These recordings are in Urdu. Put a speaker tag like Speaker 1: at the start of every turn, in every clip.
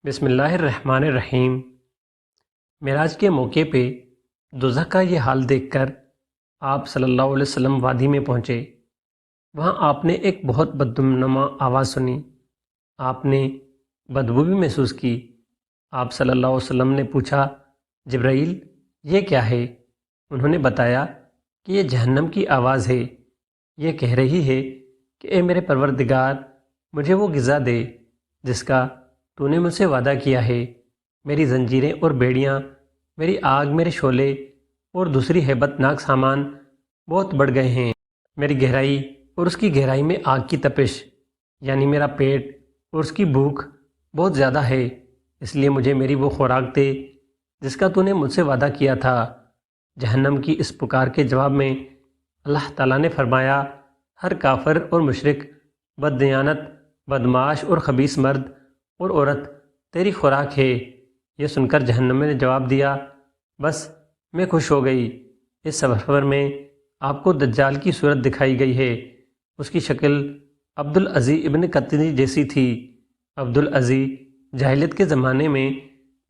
Speaker 1: بسم اللہ الرحمن الرحیم۔ معراج کے موقع پہ دوزخ کا یہ حال دیکھ کر آپ صلی اللہ علیہ وسلم وادی میں پہنچے۔ وہاں آپ نے ایک بہت بدنما آواز سنی۔ آپ نے بدبو بھی محسوس کی۔ آپ صلی اللہ علیہ وسلم نے پوچھا، جبرائیل یہ کیا ہے؟ انہوں نے بتایا کہ یہ جہنم کی آواز ہے، یہ کہہ رہی ہے کہ اے میرے پروردگار، مجھے وہ غذا دے جس کا تو نے مجھ سے وعدہ کیا ہے۔ میری زنجیریں اور بیڑیاں، میری آگ، میرے شعلے اور دوسری ہیبت ناک سامان بہت بڑھ گئے ہیں۔ میری گہرائی اور اس کی گہرائی میں آگ کی تپش، یعنی میرا پیٹ اور اس کی بھوک بہت زیادہ ہے، اس لیے مجھے میری وہ خوراک دے جس کا تو نے مجھ سے وعدہ کیا تھا۔ جہنم کی اس پکار کے جواب میں اللہ تعالیٰ نے فرمایا، ہر کافر اور مشرک، بددیانت، بدمعاش اور خبیث مرد اور عورت تیری خوراک ہے۔ یہ سن کر جہنم نے جواب دیا، بس میں خوش ہو گئی۔ اس سفر میں آپ کو دجال کی صورت دکھائی گئی ہے۔ اس کی شکل عبدالعزی ابن قطنی جیسی تھی۔ عبدالعزی جاہلیت کے زمانے میں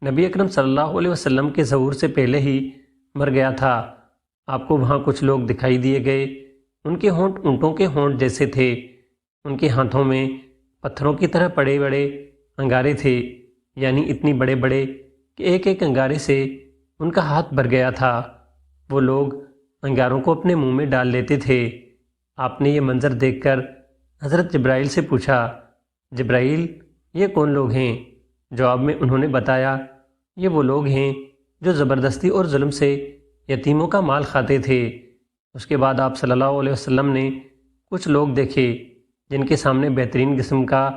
Speaker 1: نبی اکرم صلی اللہ علیہ وسلم کے ظہور سے پہلے ہی مر گیا تھا۔ آپ کو وہاں کچھ لوگ دکھائی دیے گئے۔ ان کے ہونٹ اونٹوں کے ہونٹ جیسے تھے۔ ان کے ہاتھوں میں پتھروں کی طرح بڑے بڑے انگارے تھے، یعنی اتنی بڑے بڑے کہ ایک ایک انگارے سے ان کا ہاتھ بھر گیا تھا۔ وہ لوگ انگاروں کو اپنے منہ میں ڈال لیتے تھے۔ آپ نے یہ منظر دیکھ کر حضرت جبرائیل سے پوچھا، جبرائیل یہ کون لوگ ہیں؟ جواب میں انہوں نے بتایا، یہ وہ لوگ ہیں جو زبردستی اور ظلم سے یتیموں کا مال کھاتے تھے۔ اس کے بعد آپ صلی اللہ علیہ وسلم نے کچھ لوگ دیکھے جن کے سامنے بہترین قسم کا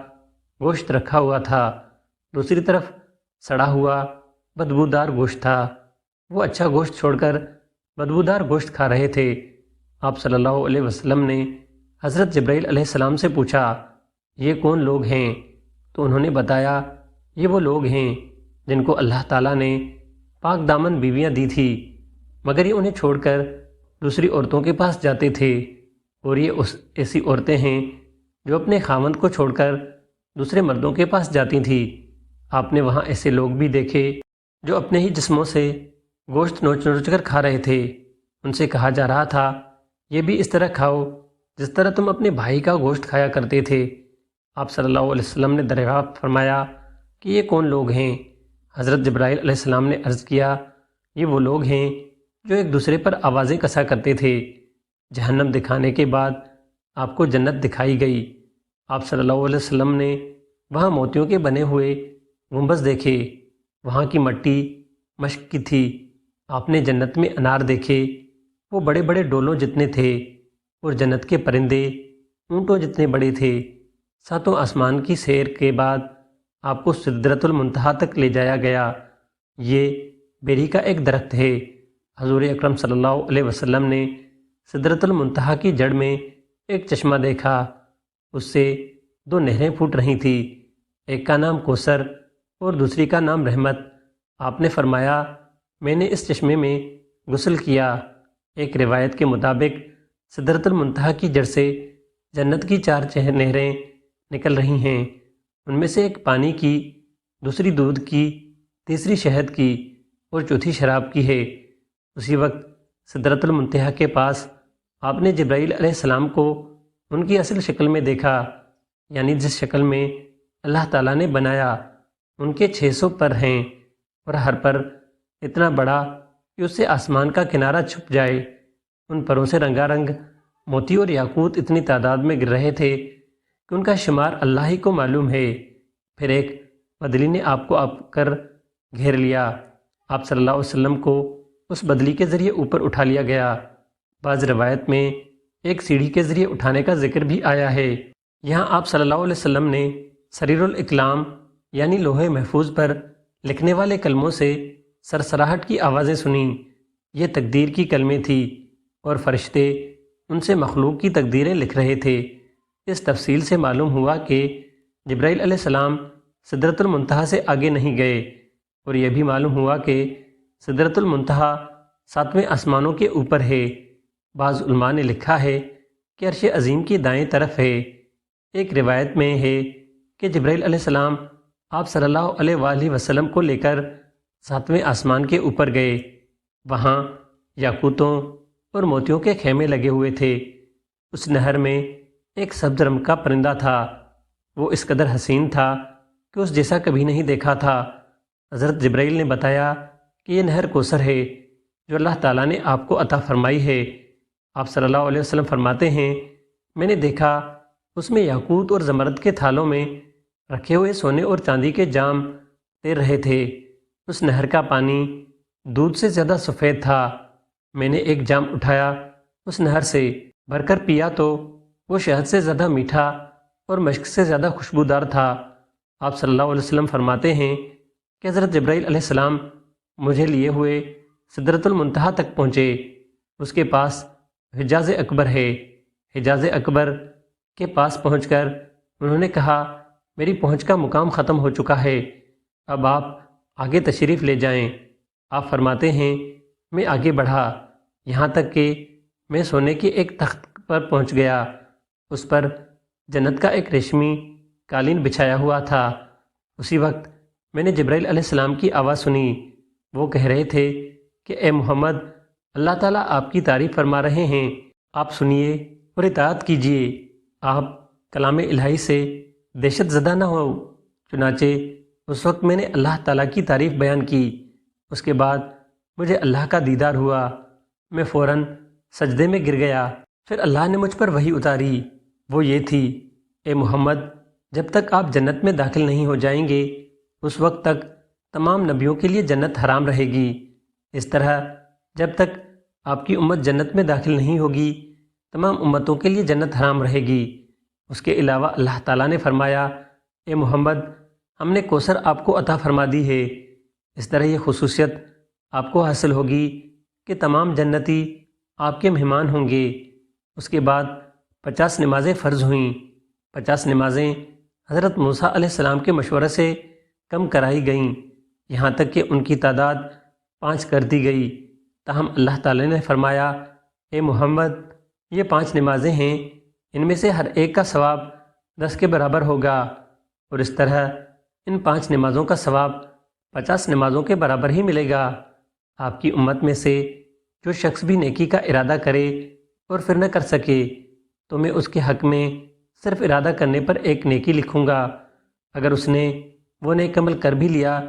Speaker 1: گوشت رکھا ہوا تھا، دوسری طرف سڑا ہوا بدبودار گوشت تھا۔ وہ اچھا گوشت چھوڑ کر بدبودار گوشت کھا رہے تھے۔ آپ صلی اللہ علیہ وسلم نے حضرت جبرائیل علیہ السلام سے پوچھا، یہ کون لوگ ہیں؟ تو انہوں نے بتایا، یہ وہ لوگ ہیں جن کو اللہ تعالیٰ نے پاک دامن بیویاں دی تھی، مگر یہ انہیں چھوڑ کر دوسری عورتوں کے پاس جاتے تھے، اور یہ ایسی عورتیں ہیں جو اپنے خاوند کو چھوڑ کر دوسرے مردوں کے پاس جاتی تھیں۔ آپ نے وہاں ایسے لوگ بھی دیکھے جو اپنے ہی جسموں سے گوشت نوچ نوچ کر کھا رہے تھے۔ ان سے کہا جا رہا تھا، یہ بھی اس طرح کھاؤ جس طرح تم اپنے بھائی کا گوشت کھایا کرتے تھے۔ آپ صلی اللہ علیہ وسلم نے دریافت فرمایا کہ یہ کون لوگ ہیں؟ حضرت جبرائیل علیہ السلام نے عرض کیا، یہ وہ لوگ ہیں جو ایک دوسرے پر آوازیں کسا کرتے تھے۔ جہنم دکھانے کے بعد آپ کو جنت دکھائی گئی۔ آپ صلی اللہ علیہ وسلم نے وہاں موتیوں کے بنے ہوئے گنبد دیکھے۔ وہاں کی مٹی مشک کی تھی۔ آپ نے جنت میں انار دیکھے، وہ بڑے بڑے ڈولوں جتنے تھے، اور جنت کے پرندے اونٹوں جتنے بڑے تھے۔ ساتوں آسمان کی سیر کے بعد آپ کو سدرۃ المنتہا تک لے جایا گیا۔ یہ بیری کا ایک درخت ہے۔ حضور اکرم صلی اللہ علیہ وسلم نے سدرۃ المنتہا کی جڑ میں ایک چشمہ دیکھا، اس سے دو نہریں پھوٹ رہی تھیں، ایک کا نام کوثر اور دوسری کا نام رحمت۔ آپ نے فرمایا، میں نے اس چشمے میں غسل کیا۔ ایک روایت کے مطابق سدرۃ المنتہا کی جڑ سے جنت کی 4 نہریں نکل رہی ہیں، ان میں سے ایک پانی کی، دوسری دودھ کی، تیسری شہد کی اور چوتھی شراب کی ہے۔ اسی وقت سدرۃ المنتہا کے پاس آپ نے جبرائیل علیہ السلام کو ان کی اصل شکل میں دیکھا، یعنی جس شکل میں اللہ تعالیٰ نے بنایا۔ ان کے 600 پر ہیں، اور ہر پر اتنا بڑا کہ اس سے آسمان کا کنارہ چھپ جائے۔ ان پروں سے رنگا رنگ موتی اور یاقوت اتنی تعداد میں گر رہے تھے کہ ان کا شمار اللہ ہی کو معلوم ہے۔ پھر ایک بدلی نے آپ کو کر گھیر لیا۔ آپ صلی اللہ علیہ وسلم کو اس بدلی کے ذریعے اوپر اٹھا لیا گیا۔ بعض روایت میں ایک سیڑھی کے ذریعے اٹھانے کا ذکر بھی آیا ہے۔ یہاں آپ صلی اللہ علیہ وسلم نے سریر الاقلام یعنی لوح محفوظ پر لکھنے والے کلموں سے سرسراہٹ کی آوازیں سنیں۔ یہ تقدیر کی کلمیں تھی، اور فرشتے ان سے مخلوق کی تقدیریں لکھ رہے تھے۔ اس تفصیل سے معلوم ہوا کہ جبرائیل علیہ السلام سدرۃ المنتہا سے آگے نہیں گئے، اور یہ بھی معلوم ہوا کہ سدرۃ المنتہا 7ویں آسمانوں کے اوپر ہے۔ بعض علماء نے لکھا ہے کہ عرش عظیم کی دائیں طرف ہے۔ ایک روایت میں ہے کہ جبرائیل علیہ السلام آپ صلی اللہ علیہ وآلہ وسلم کو لے کر 7ویں آسمان کے اوپر گئے۔ وہاں یاقوتوں اور موتیوں کے خیمے لگے ہوئے تھے۔ اس نہر میں ایک سبز رنگ کا پرندہ تھا، وہ اس قدر حسین تھا کہ اس جیسا کبھی نہیں دیکھا تھا۔ حضرت جبرائیل نے بتایا کہ یہ نہر کوثر ہے جو اللہ تعالیٰ نے آپ کو عطا فرمائی ہے۔ آپ صلی اللہ علیہ وسلم فرماتے ہیں، میں نے دیکھا اس میں یاقوت اور زمرد کے تھالوں میں رکھے ہوئے سونے اور چاندی کے جام تیر رہے تھے۔ اس نہر کا پانی دودھ سے زیادہ سفید تھا۔ میں نے ایک جام اٹھایا، اس نہر سے بھر کر پیا تو وہ شہد سے زیادہ میٹھا اور مشک سے زیادہ خوشبودار تھا۔ آپ صلی اللہ علیہ وسلم فرماتے ہیں کہ حضرت جبرائیل علیہ السلام مجھے لیے ہوئے سدرۃ المنتہا تک پہنچے۔ اس کے پاس حجاز اکبر ہے۔ حجاز اکبر کے پاس پہنچ کر انہوں نے کہا، میری پہنچ کا مقام ختم ہو چکا ہے، اب آپ آگے تشریف لے جائیں۔ آپ فرماتے ہیں، میں آگے بڑھا یہاں تک کہ میں سونے کے ایک تخت پر پہنچ گیا۔ اس پر جنت کا ایک ریشمی قالین بچھایا ہوا تھا۔ اسی وقت میں نے جبرائیل علیہ السلام کی آواز سنی۔ وہ کہہ رہے تھے کہ اے محمد، اللہ تعالیٰ آپ کی تعریف فرما رہے ہیں، آپ سنیے اور اطاعت کیجیے۔ آپ کلام الہی سے دہشت زدہ نہ ہو۔ چنانچہ اس وقت میں نے اللہ تعالیٰ کی تعریف بیان کی۔ اس کے بعد مجھے اللہ کا دیدار ہوا، میں فوراً سجدے میں گر گیا۔ پھر اللہ نے مجھ پر وحی اتاری، وہ یہ تھی، اے محمد، جب تک آپ جنت میں داخل نہیں ہو جائیں گے اس وقت تک تمام نبیوں کے لیے جنت حرام رہے گی۔ اس طرح جب تک آپ کی امت جنت میں داخل نہیں ہوگی تمام امتوں کے لیے جنت حرام رہے گی۔ اس کے علاوہ اللہ تعالیٰ نے فرمایا، اے محمد، ہم نے کوثر آپ کو عطا فرما دی ہے۔ اس طرح یہ خصوصیت آپ کو حاصل ہوگی کہ تمام جنتی آپ کے مہمان ہوں گے۔ اس کے بعد 50 نمازیں فرض ہوئیں۔ 50 نمازیں حضرت موسیٰ علیہ السلام کے مشورے سے کم کرائی گئیں، یہاں تک کہ ان کی تعداد 5 کر دی گئی۔ تاہم اللہ تعالی نے فرمایا، اے محمد، یہ 5 نمازیں ہیں، ان میں سے ہر ایک کا ثواب 10 کے برابر ہوگا، اور اس طرح ان 5 نمازوں کا ثواب 50 نمازوں کے برابر ہی ملے گا۔ آپ کی امت میں سے جو شخص بھی نیکی کا ارادہ کرے اور پھر نہ کر سکے تو میں اس کے حق میں صرف ارادہ کرنے پر ایک نیکی لکھوں گا۔ اگر اس نے وہ نیک عمل کر بھی لیا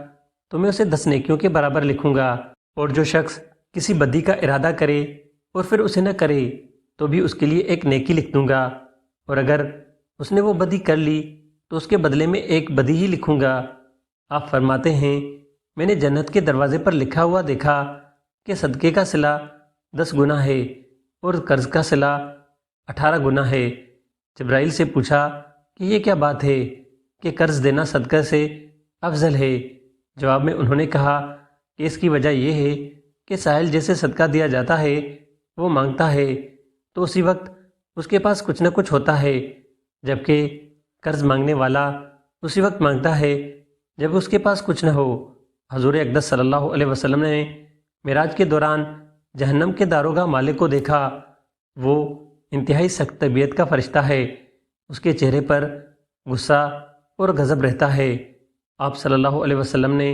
Speaker 1: تو میں اسے 10 نیکیوں کے برابر لکھوں گا، اور جو شخص کسی بدی کا ارادہ کرے اور پھر اسے نہ کرے تو بھی اس کے لیے ایک نیکی لکھ دوں گا، اور اگر اس نے وہ بدی کر لی تو اس کے بدلے میں ایک بدی ہی لکھوں گا۔ آپ فرماتے ہیں، میں نے جنت کے دروازے پر لکھا ہوا دیکھا کہ صدقے کا صلہ 10 گنا ہے اور قرض کا صلہ 18 گنا ہے۔ جبرائیل سے پوچھا کہ یہ کیا بات ہے کہ قرض دینا صدقہ سے افضل ہے؟ جواب میں انہوں نے کہا کہ اس کی وجہ یہ ہے کہ سائل جیسے صدقہ دیا جاتا ہے، وہ مانگتا ہے تو اسی وقت اس کے پاس کچھ نہ کچھ ہوتا ہے، جبکہ قرض مانگنے والا اسی وقت مانگتا ہے جب اس کے پاس کچھ نہ ہو۔ حضور اقدس صلی اللہ علیہ وسلم نے معراج کے دوران جہنم کے داروغہ مالک کو دیکھا۔ وہ انتہائی سخت طبیعت کا فرشتہ ہے، اس کے چہرے پر غصہ اور غضب رہتا ہے۔ آپ صلی اللہ علیہ وسلم نے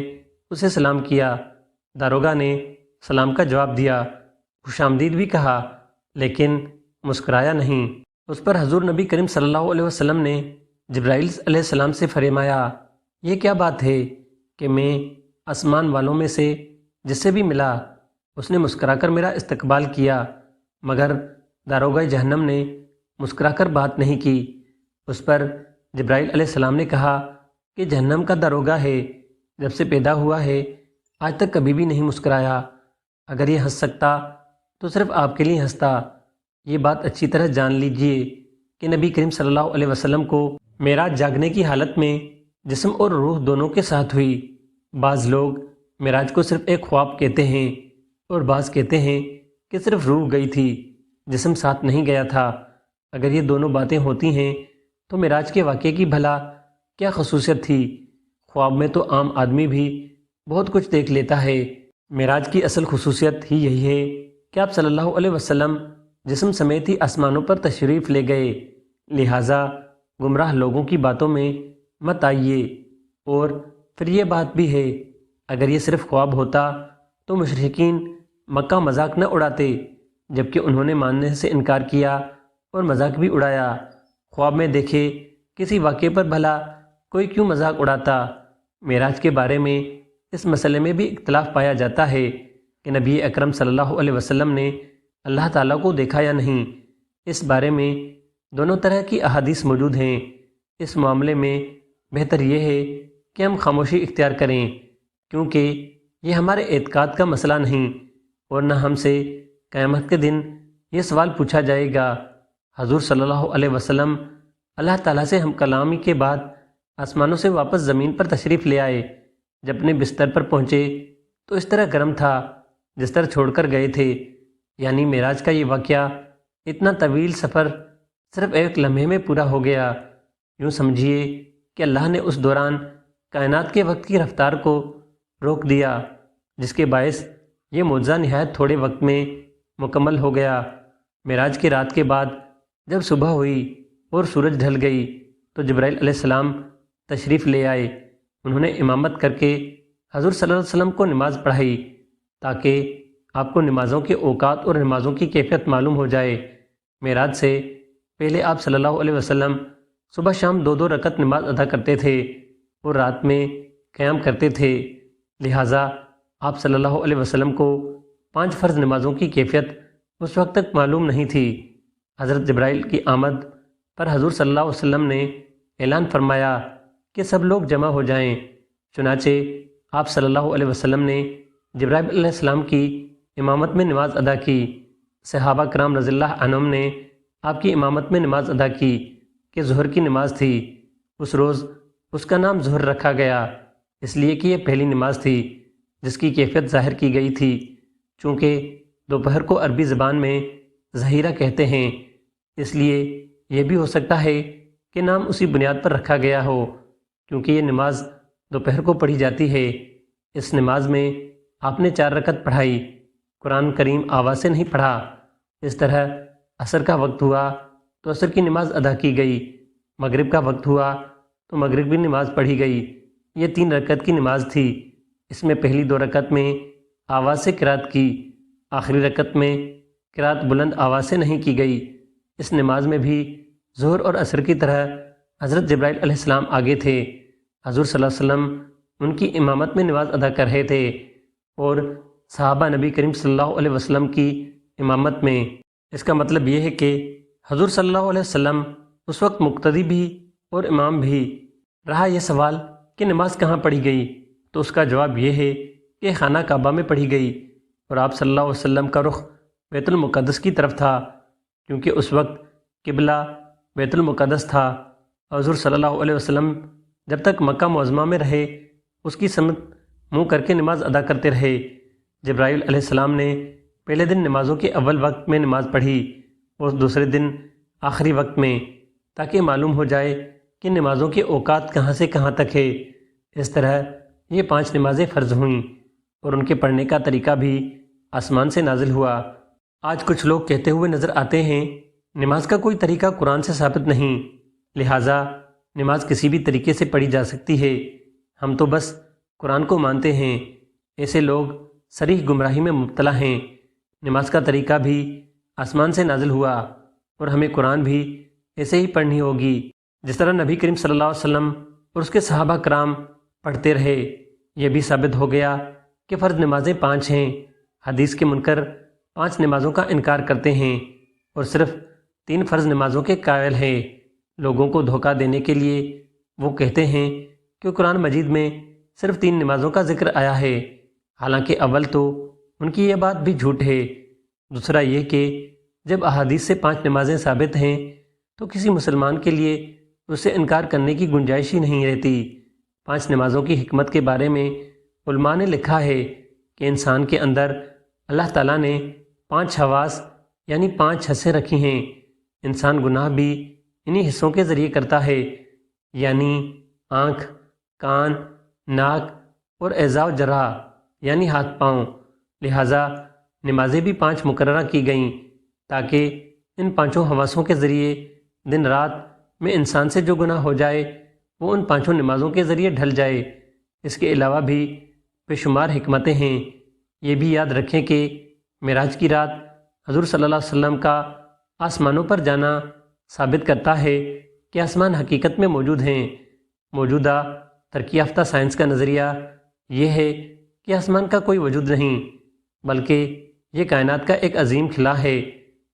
Speaker 1: اسے سلام کیا۔ داروغہ نے سلام کا جواب دیا، خوش آمدید بھی کہا، لیکن مسکرایا نہیں۔ اس پر حضور نبی کریم صلی اللہ علیہ وسلم نے جبرائیل علیہ السلام سے فرمایا، یہ کیا بات ہے کہ میں آسمان والوں میں سے جس سے بھی ملا اس نے مسکرا کر میرا استقبال کیا، مگر داروغہ جہنم نے مسکرا کر بات نہیں کی۔ اس پر جبرائیل علیہ السلام نے کہا کہ جہنم کا داروغہ ہے، جب سے پیدا ہوا ہے آج تک کبھی بھی نہیں مسکرایا، اگر یہ ہنس سکتا تو صرف آپ کے لیے ہنستا۔ یہ بات اچھی طرح جان لیجئے کہ نبی کریم صلی اللہ علیہ وسلم کو معراج جاگنے کی حالت میں جسم اور روح دونوں کے ساتھ ہوئی۔ بعض لوگ معراج کو صرف ایک خواب کہتے ہیں اور بعض کہتے ہیں کہ صرف روح گئی تھی، جسم ساتھ نہیں گیا تھا۔ اگر یہ دونوں باتیں ہوتی ہیں تو معراج کے واقعے کی بھلا کیا خصوصیت تھی؟ خواب میں تو عام آدمی بھی بہت کچھ دیکھ لیتا ہے۔ معراج کی اصل خصوصیت ہی یہی ہے کہ آپ صلی اللہ علیہ وسلم جسم سمیت ہی آسمانوں پر تشریف لے گئے، لہٰذا گمراہ لوگوں کی باتوں میں مت آئیے۔ اور پھر یہ بات بھی ہے، اگر یہ صرف خواب ہوتا تو مشرکین مکہ مذاق نہ اڑاتے، جبکہ انہوں نے ماننے سے انکار کیا اور مذاق بھی اڑایا۔ خواب میں دیکھے کسی واقعے پر بھلا کوئی کیوں مذاق اڑاتا؟ معراج کے بارے میں اس مسئلے میں بھی اختلاف پایا جاتا ہے کہ نبی اکرم صلی اللہ علیہ وسلم نے اللہ تعالیٰ کو دیکھا یا نہیں۔ اس بارے میں دونوں طرح کی احادیث موجود ہیں۔ اس معاملے میں بہتر یہ ہے کہ ہم خاموشی اختیار کریں، کیونکہ یہ ہمارے اعتقاد کا مسئلہ نہیں، اور نہ ہم سے قیامت کے دن یہ سوال پوچھا جائے گا۔ حضور صلی اللہ علیہ وسلم اللہ تعالیٰ سے ہم کلامی کے بعد آسمانوں سے واپس زمین پر تشریف لے آئے۔ جب اپنے بستر پر پہنچے تو اس طرح گرم تھا جس طرح چھوڑ کر گئے تھے، یعنی معراج کا یہ واقعہ اتنا طویل سفر صرف ایک لمحے میں پورا ہو گیا۔ یوں سمجھیے کہ اللہ نے اس دوران کائنات کے وقت کی رفتار کو روک دیا، جس کے باعث یہ معجزہ نہایت تھوڑے وقت میں مکمل ہو گیا۔ معراج کی رات کے بعد جب صبح ہوئی اور سورج ڈھل گئی تو جبرائیل علیہ السلام تشریف لے آئے۔ انہوں نے امامت کر کے حضور صلی اللہ علیہ وسلم کو نماز پڑھائی تاکہ آپ کو نمازوں کے اوقات اور نمازوں کی کیفیت معلوم ہو جائے۔ معراج سے پہلے آپ صلی اللہ علیہ وسلم صبح شام 2 رکعت نماز ادا کرتے تھے اور رات میں قیام کرتے تھے، لہٰذا آپ صلی اللہ علیہ وسلم کو 5 فرض نمازوں کی کیفیت اس وقت تک معلوم نہیں تھی۔ حضرت جبرائیل کی آمد پر حضور صلی اللہ علیہ وسلم نے اعلان فرمایا کہ سب لوگ جمع ہو جائیں۔ چنانچہ آپ صلی اللہ علیہ وسلم نے جبرائیل علیہ السلام کی امامت میں نماز ادا کی۔ صحابہ کرام رضی اللہ عنہم نے آپ کی امامت میں نماز ادا کی کہ ظہر کی نماز تھی۔ اس روز اس کا نام ظہر رکھا گیا، اس لیے کہ یہ پہلی نماز تھی جس کی کیفیت ظاہر کی گئی تھی، چونکہ دوپہر کو عربی زبان میں ظہیرہ کہتے ہیں، اس لیے یہ بھی ہو سکتا ہے کہ نام اسی بنیاد پر رکھا گیا ہو، کیونکہ یہ نماز دوپہر کو پڑھی جاتی ہے۔ اس نماز میں آپ نے 4 رکعت پڑھائی، قرآن کریم آواز سے نہیں پڑھا۔ اس طرح عصر کا وقت ہوا تو عصر کی نماز ادا کی گئی، مغرب کا وقت ہوا تو مغرب کی نماز پڑھی گئی۔ یہ 3 رکعت کی نماز تھی۔ اس میں پہلی 2 رکعت میں آواز سے قرات کی، آخری رکعت میں قرات بلند آواز سے نہیں کی گئی۔ اس نماز میں بھی ظہر اور عصر کی طرح حضرت جبرائیل علیہ السلام آگے تھے۔ حضور صلی اللہ علیہ وسلم ان کی امامت میں نماز ادا کر رہے تھے اور صحابہ نبی کریم صلی اللہ علیہ وسلم کی امامت میں۔ اس کا مطلب یہ ہے کہ حضور صلی اللہ علیہ وسلم اس وقت مقتدی بھی اور امام بھی۔ رہا یہ سوال کہ نماز کہاں پڑھی گئی، تو اس کا جواب یہ ہے کہ خانہ کعبہ میں پڑھی گئی، اور آپ صلی اللہ علیہ وسلم کا رخ بیت المقدس کی طرف تھا، کیونکہ اس وقت قبلہ بیت المقدس تھا۔ حضور صلی اللہ علیہ وسلم جب تک مکہ معظمہ میں رہے اس کی سمت منہ کر کے نماز ادا کرتے رہے۔ جبرائیل علیہ السلام نے پہلے دن نمازوں کے اول وقت میں نماز پڑھی اور دوسرے دن آخری وقت میں، تاکہ معلوم ہو جائے کہ نمازوں کے اوقات کہاں سے کہاں تک ہے۔ اس طرح یہ 5 نمازیں فرض ہوئیں اور ان کے پڑھنے کا طریقہ بھی آسمان سے نازل ہوا۔ آج کچھ لوگ کہتے ہوئے نظر آتے ہیں نماز کا کوئی طریقہ قرآن سے ثابت نہیں، لہٰذا نماز کسی بھی طریقے سے پڑھی جا سکتی ہے، ہم تو بس قرآن کو مانتے ہیں۔ ایسے لوگ صریح گمراہی میں مبتلا ہیں۔ نماز کا طریقہ بھی آسمان سے نازل ہوا اور ہمیں قرآن بھی ایسے ہی پڑھنی ہوگی جس طرح نبی کریم صلی اللہ علیہ وسلم اور اس کے صحابہ کرام پڑھتے رہے۔ یہ بھی ثابت ہو گیا کہ فرض نمازیں 5 ہیں۔ حدیث کے منکر 5 نمازوں کا انکار کرتے ہیں اور صرف 3 فرض نمازوں کے قائل ہیں۔ لوگوں کو دھوکہ دینے کے لیے وہ کہتے ہیں کہ قرآن مجید میں صرف 3 نمازوں کا ذکر آیا ہے، حالانکہ اول تو ان کی یہ بات بھی جھوٹ ہے، دوسرا یہ کہ جب احادیث سے 5 نمازیں ثابت ہیں تو کسی مسلمان کے لیے اس سے انکار کرنے کی گنجائش ہی نہیں رہتی۔ 5 نمازوں کی حکمت کے بارے میں علماء نے لکھا ہے کہ انسان کے اندر اللہ تعالیٰ نے 5 حواس یعنی 5 حصے رکھی ہیں۔ انسان گناہ بھی انہی حصوں کے ذریعے کرتا ہے، یعنی آنکھ، کان، ناک اور اعضاء جرح یعنی ہاتھ پاؤں۔ لہٰذا نمازیں بھی 5 مقررہ کی گئیں تاکہ ان 5 حواسوں کے ذریعے دن رات میں انسان سے جو گناہ ہو جائے وہ ان 5 نمازوں کے ذریعے ڈھل جائے۔ اس کے علاوہ بھی بے شمار حکمتیں ہیں۔ یہ بھی یاد رکھیں کہ معراج کی رات حضور صلی اللہ علیہ وسلم کا آسمانوں پر جانا ثابت کرتا ہے کہ آسمان حقیقت میں موجود ہیں۔ موجودہ ترقی یافتہ سائنس کا نظریہ یہ ہے کہ آسمان کا کوئی وجود نہیں، بلکہ یہ کائنات کا ایک عظیم خلا ہے۔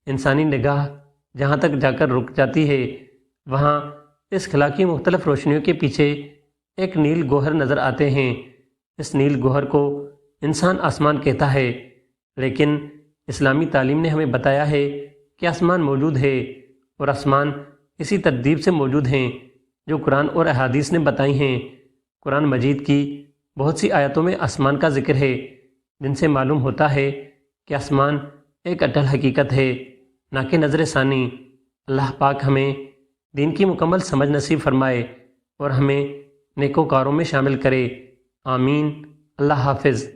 Speaker 1: انسانی نگاہ جہاں تک جا کر رک جاتی ہے، وہاں اس خلا کی مختلف روشنیوں کے پیچھے ایک نیل گوہر نظر آتے ہیں۔ اس نیل گوہر کو انسان آسمان کہتا ہے، لیکن اسلامی تعلیم نے ہمیں بتایا ہے کہ آسمان موجود ہے، اور آسمان اسی ترتیب سے موجود ہیں جو قرآن اور احادیث نے بتائی ہیں۔ قرآن مجید کی بہت سی آیتوں میں آسمان کا ذکر ہے، جن سے معلوم ہوتا ہے کہ آسمان ایک اٹل حقیقت ہے، نہ کہ نظر ثانی۔ اللہ پاک ہمیں دین کی مکمل سمجھ نصیب فرمائے اور ہمیں نیکوکاروں میں شامل کرے۔ آمین۔ اللہ حافظ۔